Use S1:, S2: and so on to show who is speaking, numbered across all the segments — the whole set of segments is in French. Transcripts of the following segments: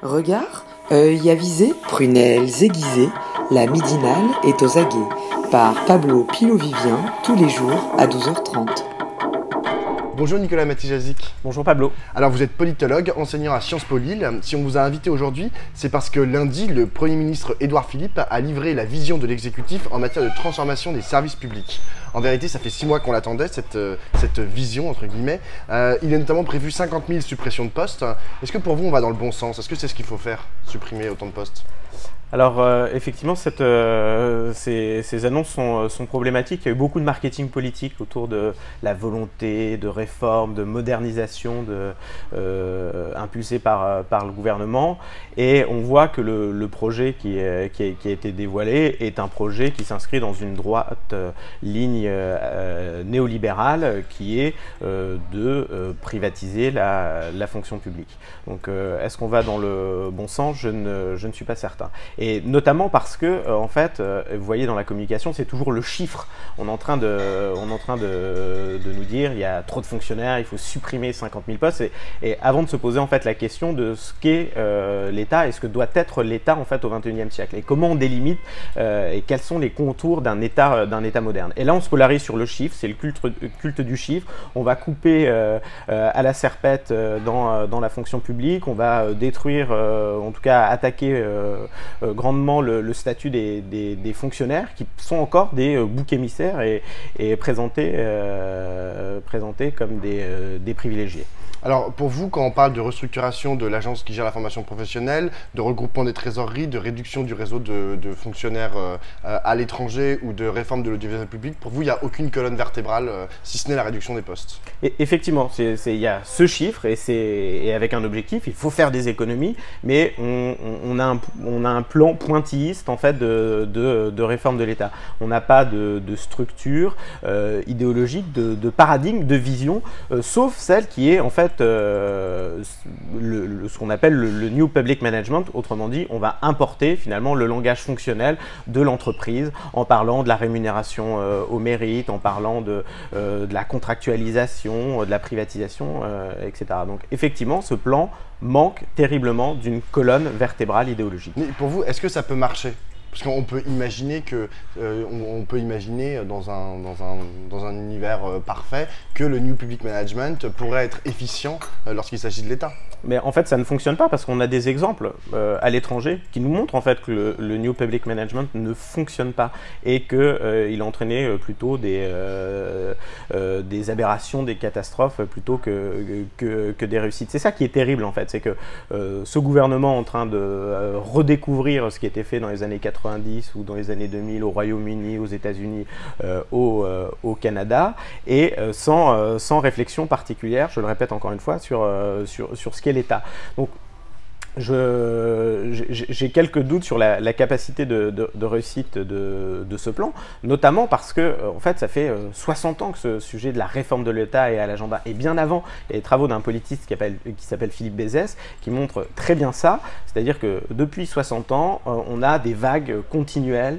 S1: Regard, œil avisé, prunelles aiguisées, la midinale est aux aguets, par Pablo Pilovivien, tous les jours à 12h30.
S2: Bonjour Nicolas Matijazic.
S3: Bonjour Pablo.
S2: Alors vous êtes politologue, enseignant à Sciences Po Lille. Si on vous a invité aujourd'hui, c'est parce que lundi, le Premier ministre Édouard Philippe a livré la vision de l'exécutif en matière de transformation des services publics. En vérité, ça fait 6 mois qu'on l'attendait, cette vision, entre guillemets. Il est notamment prévu 50 000 suppressions de postes. Est-ce que pour vous, on va dans le bon sens? Est-ce que c'est ce qu'il faut faire, supprimer autant de postes?
S3: Alors effectivement, ces annonces sont problématiques. Il y a eu beaucoup de marketing politique autour de la volonté de réforme, de modernisation impulsée par le gouvernement. Et on voit que le projet qui a été dévoilé est un projet qui s'inscrit dans une droite ligne néolibérale qui est de privatiser la fonction publique. Donc est-ce qu'on va dans le bon sens? Je ne suis pas certain. Et notamment parce que, en fait, vous voyez dans la communication, c'est toujours le chiffre. On est en train de nous dire il y a trop de fonctionnaires, il faut supprimer 50 000 postes. Et avant de se poser en fait la question de ce qu'est l'État et ce que doit être l'État en fait au XXIe siècle. Et comment on délimite et quels sont les contours d'un État moderne. Et là, on se polarise sur le chiffre, c'est le culte du chiffre. On va couper à la serpette dans la fonction publique. On va détruire, en tout cas attaquer grandement le statut des fonctionnaires qui sont encore des boucs émissaires et présentés comme des privilégiés.
S2: Alors pour vous, quand on parle de restructuration de l'agence qui gère la formation professionnelle, de regroupement des trésoreries, de réduction du réseau de fonctionnaires à l'étranger ou de réforme de l'audiovisuel public, pour vous, il n'y a aucune colonne vertébrale, si ce n'est la réduction des postes?
S3: Et effectivement, il y a ce chiffre et avec un objectif, il faut faire des économies, mais on a un plan pointilliste en fait de réforme de l'État. On n'a pas de structure idéologique, de paradigme, de vision, sauf celle qui est en fait ce qu'on appelle le New Public Management. Autrement dit, on va importer finalement le langage fonctionnel de l'entreprise en parlant de la rémunération au mérite, en parlant de la contractualisation, de la privatisation, etc. Donc effectivement, ce plan manque terriblement d'une colonne vertébrale idéologique.
S2: Mais pour vous, est-ce que ça peut marcher? Parce qu'on peut imaginer dans un univers parfait que le New Public Management pourrait être efficient lorsqu'il s'agit de l'État.
S3: Mais en fait, ça ne fonctionne pas parce qu'on a des exemples à l'étranger qui nous montrent en fait que le New Public Management ne fonctionne pas et qu'il a entraîné plutôt des aberrations, des catastrophes plutôt que des réussites. C'est ça qui est terrible en fait, c'est que ce gouvernement est en train de redécouvrir ce qui était fait dans les années 90 ou dans les années 2000 au Royaume-Uni, aux États-Unis, au Canada, et sans réflexion particulière, je le répète encore une fois, sur ce qu'est l'État. Donc, j'ai quelques doutes sur la capacité de réussite de ce plan, notamment parce que en fait, ça fait 60 ans que ce sujet de la réforme de l'État est à l'agenda. Et bien avant, il y a les travaux d'un politiste qui s'appelle Philippe Bézès, qui montre très bien ça. C'est-à-dire que depuis 60 ans, on a des vagues continuelles,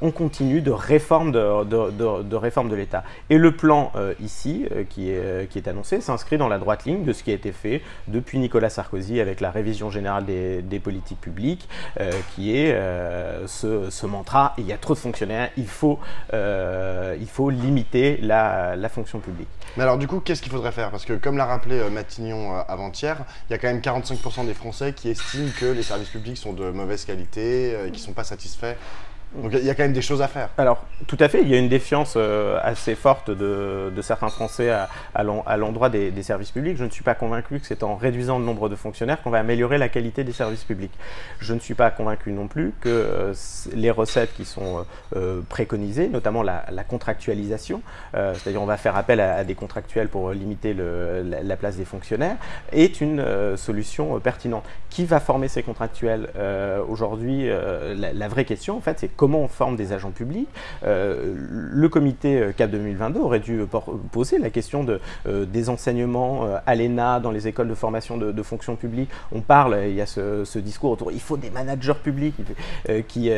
S3: on continue de réforme de l'État. Et le plan ici, qui est annoncé, s'inscrit dans la droite ligne de ce qui a été fait depuis Nicolas Sarkozy avec la révision générale des politiques publiques, qui est ce mantra: il y a trop de fonctionnaires, il faut limiter la fonction publique.
S2: Mais alors du coup, qu'est-ce qu'il faudrait faire? Parce que comme l'a rappelé Matignon avant-hier, il y a quand même 45% des Français qui estiment que les services publics sont de mauvaise qualité, qui ne sont pas satisfaits. Donc il y a quand même des choses à faire.
S3: Alors tout à fait, il y a une défiance assez forte de certains Français à l'endroit des services publics. Je ne suis pas convaincu que c'est en réduisant le nombre de fonctionnaires qu'on va améliorer la qualité des services publics. Je ne suis pas convaincu non plus que les recettes qui sont préconisées, notamment la contractualisation, c'est-à-dire on va faire appel à des contractuels pour limiter la place des fonctionnaires, est une solution pertinente. Qui va former ces contractuels? Aujourd'hui, la vraie question en fait, c'est comment on forme des agents publics. Le comité CAP 2022 aurait dû poser la question des enseignements à l'ENA, dans les écoles de formation de fonction publique. On parle, il y a ce discours autour, il faut des managers publics qui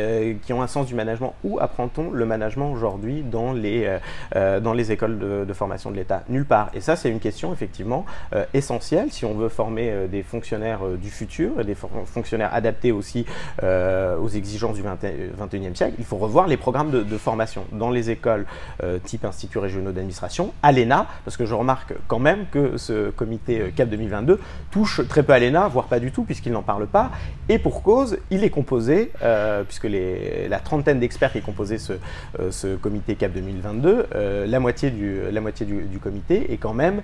S3: ont un sens du management. Où apprend-on le management aujourd'hui dans les écoles de formation de l'État? Nulle part. Et ça, c'est une question effectivement essentielle si on veut former des fonctionnaires du futur et des fonctionnaires adaptés aussi aux exigences du XXIe siècle. Il faut revoir les programmes de formation dans les écoles type instituts régionaux d'administration, à l'ENA, parce que je remarque quand même que ce comité CAP 2022 touche très peu à l'ENA, voire pas du tout, puisqu'il n'en parle pas. Et pour cause, il est composé, puisque la trentaine d'experts qui composaient ce comité CAP 2022, la moitié du comité est quand même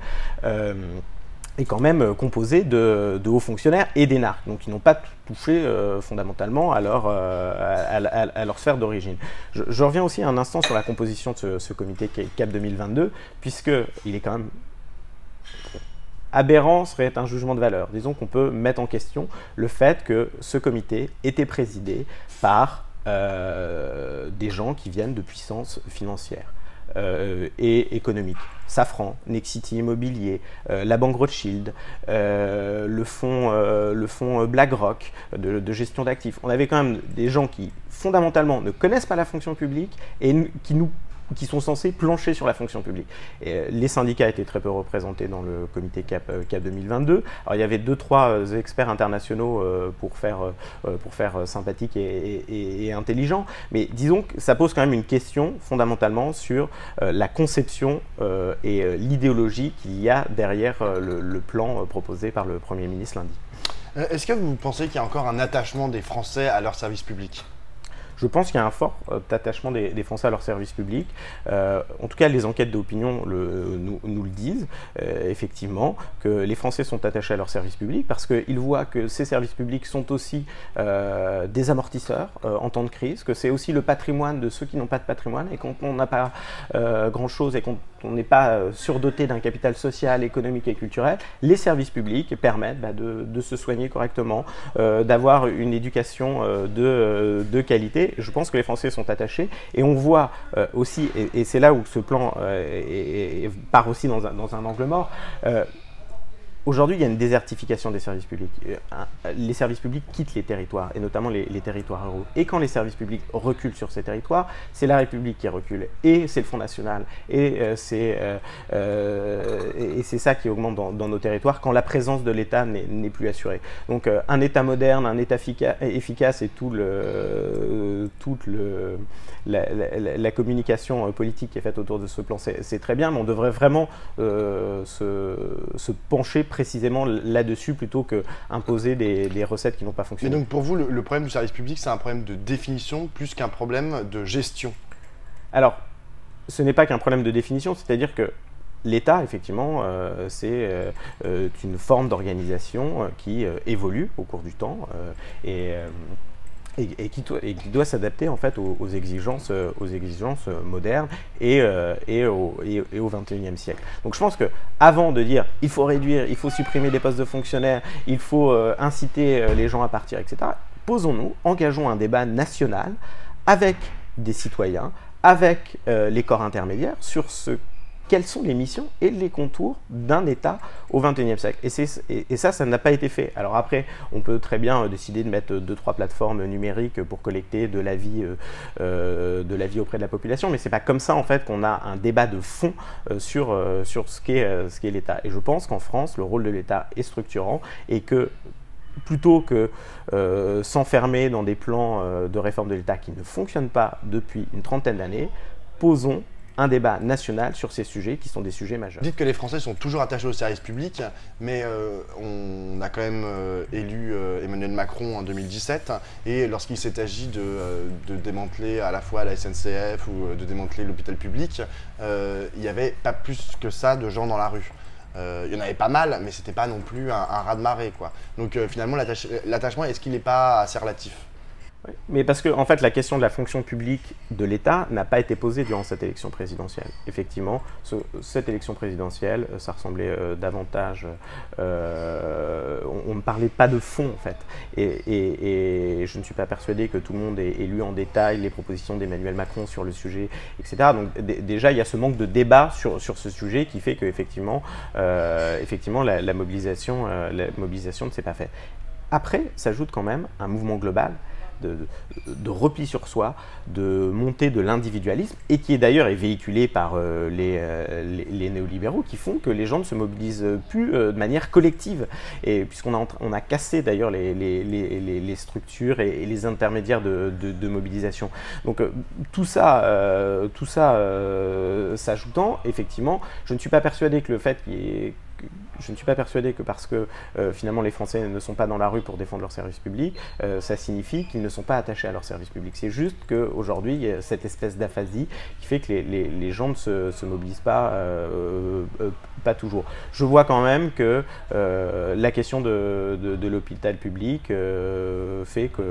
S3: composé de hauts fonctionnaires et d'énarques, donc ils n'ont pas touché fondamentalement à leur sphère d'origine. Je reviens aussi un instant sur la composition de ce comité CAP 2022, puisqu'il est quand même aberrant, serait un jugement de valeur. Disons qu'on peut mettre en question le fait que ce comité était présidé par des gens qui viennent de puissances financières et économiques. Safran, Nexity Immobilier, la Banque Rothschild, le fonds BlackRock de gestion d'actifs. On avait quand même des gens qui, fondamentalement, ne connaissent pas la fonction publique et qui sont censés plancher sur la fonction publique. Et les syndicats étaient très peu représentés dans le comité CAP 2022. Alors il y avait 2-3 experts internationaux pour faire sympathique et intelligent, mais disons que ça pose quand même une question fondamentalement sur la conception et l'idéologie qu'il y a derrière le plan proposé par le Premier ministre lundi.
S2: Est-ce que vous pensez qu'il y a encore un attachement des Français à leur service public ?
S3: Je pense qu'il y a un fort attachement des Français à leur service public. En tout cas, les enquêtes d'opinion nous le disent, effectivement, que les Français sont attachés à leur service public parce qu'ils voient que ces services publics sont aussi des amortisseurs en temps de crise, que c'est aussi le patrimoine de ceux qui n'ont pas de patrimoine, et quand on n'a pas grand-chose et qu'on n'est pas surdoté d'un capital social, économique et culturel, les services publics permettent de se soigner correctement, d'avoir une éducation de qualité. Je pense que les Français sont attachés, et on voit aussi, et c'est là où ce plan part aussi dans un angle mort. Aujourd'hui, il y a une désertification des services publics. Les services publics quittent les territoires, et notamment les territoires ruraux. Et quand les services publics reculent sur ces territoires, c'est la République qui recule, et c'est le Front National, et c'est ça qui augmente dans nos territoires quand la présence de l'État n'est plus assurée. Donc un État moderne, un État efficace, et toute la communication politique qui est faite autour de ce plan, c'est très bien, mais on devrait vraiment se pencher précisément là-dessus plutôt qu'imposer des recettes qui n'ont pas fonctionné.
S2: Et donc pour vous, le problème du service public, c'est un problème de définition plus qu'un problème de gestion?
S3: Alors, ce n'est pas qu'un problème de définition, c'est-à-dire que l'État, effectivement, c'est une forme d'organisation qui évolue au cours du temps et qui doit s'adapter en fait aux exigences modernes et au XXIe siècle. Donc je pense que avant de dire il faut réduire, il faut supprimer des postes de fonctionnaires, il faut inciter les gens à partir, etc., posons-nous, engageons un débat national avec des citoyens, avec les corps intermédiaires sur quelles sont les missions et les contours d'un État au XXIe siècle. Et ça n'a pas été fait. Alors après, on peut très bien décider de mettre 2-3 plateformes numériques pour collecter de l'avis auprès de la population, mais c'est pas comme ça en fait qu'on a un débat de fond sur ce qu'est l'État. Et je pense qu'en France, le rôle de l'État est structurant, et que plutôt que s'enfermer dans des plans de réforme de l'État qui ne fonctionnent pas depuis une trentaine d'années, posons un débat national sur ces sujets qui sont des sujets majeurs.
S2: Vous dites que les Français sont toujours attachés au service public, mais on a quand même élu Emmanuel Macron en 2017, et lorsqu'il s'est agi de démanteler à la fois la SNCF ou de démanteler l'hôpital public, il n'y avait pas plus que ça de gens dans la rue. Il y en avait pas mal, mais c'était pas non plus un raz-de-marée, quoi. Donc finalement, l'attachement, est-ce qu'il n'est pas assez relatif?
S3: Oui, mais parce que en fait, la question de la fonction publique de l'État n'a pas été posée durant cette élection présidentielle. Effectivement, cette élection présidentielle, ça ressemblait davantage... on ne parlait pas de fond, en fait. Et je ne suis pas persuadé que tout le monde ait lu en détail les propositions d'Emmanuel Macron sur le sujet, etc. Donc déjà, il y a ce manque de débat sur ce sujet qui fait qu'effectivement, la mobilisation ne s'est pas faite. Après, s'ajoute quand même un mouvement global de repli sur soi, de montée de l'individualisme, et qui est d'ailleurs véhiculé par les néolibéraux, qui font que les gens ne se mobilisent plus de manière collective. Et puisqu'on a cassé d'ailleurs les structures et les intermédiaires de mobilisation. Donc tout ça s'ajoutant, effectivement, je ne suis pas persuadé que le fait qu'il y ait... Je ne suis pas persuadé que parce que finalement les Français ne sont pas dans la rue pour défendre leur service public, ça signifie qu'ils ne sont pas attachés à leur service public. C'est juste qu'aujourd'hui, il y a cette espèce d'aphasie qui fait que les gens ne se mobilisent pas toujours. Je vois quand même que la question de l'hôpital public fait que...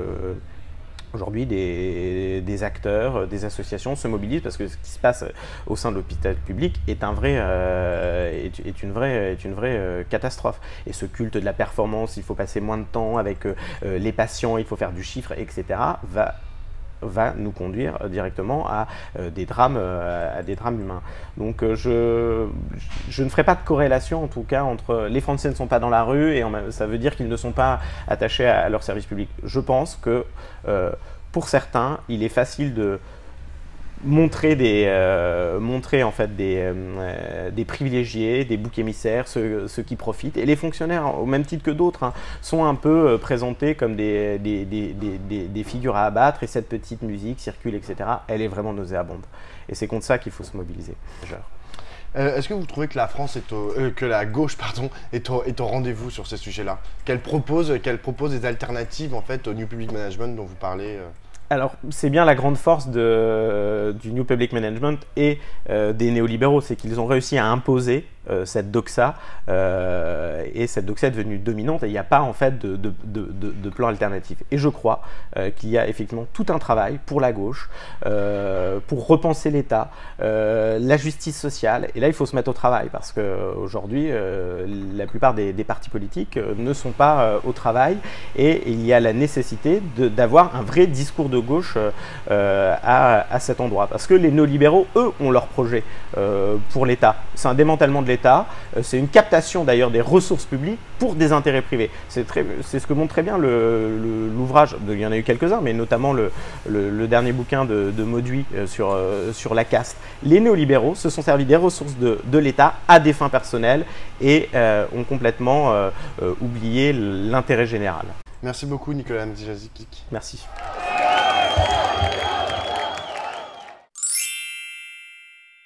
S3: Aujourd'hui, des acteurs, des associations se mobilisent parce que ce qui se passe au sein de l'hôpital public est une vraie catastrophe. Et ce culte de la performance, il faut passer moins de temps avec les patients, il faut faire du chiffre, etc., va nous conduire directement à des drames humains. Donc je ne ferai pas de corrélation en tout cas entre les Français ne sont pas dans la rue et ça veut dire qu'ils ne sont pas attachés à leur service public. Je pense que pour certains, il est facile de montrer en fait des privilégiés, des boucs émissaires, ceux qui profitent. Et les fonctionnaires, au même titre que d'autres, sont un peu présentés comme des figures à abattre, et cette petite musique circule, etc. Elle est vraiment nauséabonde. Et c'est contre ça qu'il faut se mobiliser.
S2: Est-ce que vous trouvez que la France que la gauche est au rendez-vous sur ces sujets-là, qu'elle propose des alternatives en fait au New Public Management dont vous parlez
S3: Alors, c'est bien la grande force du New Public Management et des néolibéraux, c'est qu'ils ont réussi à imposer cette doxa, et cette doxa est devenue dominante et il n'y a pas en fait de plan alternatif. Et je crois qu'il y a effectivement tout un travail pour la gauche, pour repenser l'État, la justice sociale, et là il faut se mettre au travail parce qu'aujourd'hui la plupart des partis politiques ne sont pas au travail, et il y a la nécessité d'avoir un vrai discours de gauche à cet endroit, parce que les néolibéraux, eux, ont leur projet pour l'État. C'est un démantèlement de l'État, c'est une captation d'ailleurs des ressources publiques pour des intérêts privés. C'est ce que montre très bien l'ouvrage, il y en a eu quelques-uns, mais notamment le dernier bouquin de Mauduit sur la caste. Les néolibéraux se sont servis des ressources de l'État à des fins personnelles et ont complètement oublié l'intérêt général.
S2: Merci beaucoup Nicolas Mzijazic.
S3: Merci.